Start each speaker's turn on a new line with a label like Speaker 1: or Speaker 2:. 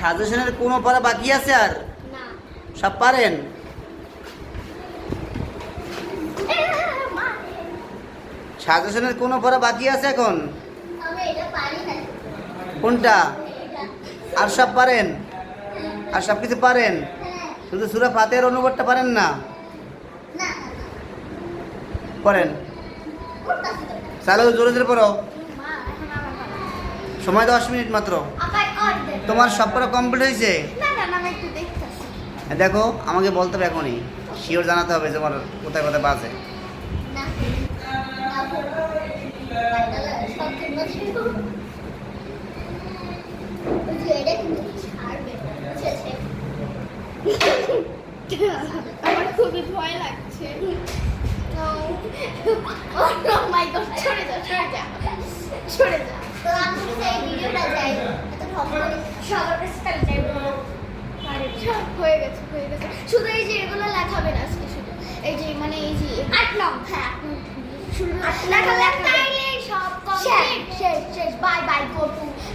Speaker 1: সাজেশনের কোনো পড়া বাকি আছে আর?
Speaker 2: না।
Speaker 1: সব পারেন? সাজেশনের কোনো পড়া বাকি আছে এখন?
Speaker 2: আমি এটা পারি না।
Speaker 1: কোনটা?
Speaker 2: এটা।
Speaker 1: আর সব পারেন? আর সব কিছু পারেন?
Speaker 2: হ্যাঁ।
Speaker 1: শুধু সূরা ফাতিহার অনুবাদটা পারেন না?
Speaker 2: না।
Speaker 1: পড়েন।
Speaker 2: কোনটা ছিল?
Speaker 1: চালু জোরে জোরে পড়ো।
Speaker 2: মা, এখন আমার পালা।
Speaker 1: সময় 10 মিনিট মাত্র।
Speaker 2: আবার কর দে।
Speaker 1: তোমার সব পড়া কমপ্লিট হয়েছে?
Speaker 2: না, আমি একটু দেখতাছি।
Speaker 1: দেখো আমাকে বলতে হবে এখনই, শিওর জানাতে হবে তোমার কোথায় কোথায় বাজে।
Speaker 2: না। পাটালা সব ঠিক আছে। বুঝলি এটা কিন্তু ছাড়বে না, বুঝেছে?
Speaker 3: আমার খুবই ভয় লাগছে।
Speaker 2: Oh my God, সরে যা। তো আমি সেই ভিডিওটা যাই। এত ঢপ করে সবার কাছে তাহলে যাই বলো।
Speaker 3: সব হয়ে গেছে।
Speaker 2: শুধু এই যে এগুলো লেখাবে না আজকে শুধু। এই যে মানে এই যে 8 নং, হ্যাঁ 8 নং। শুরু লেখা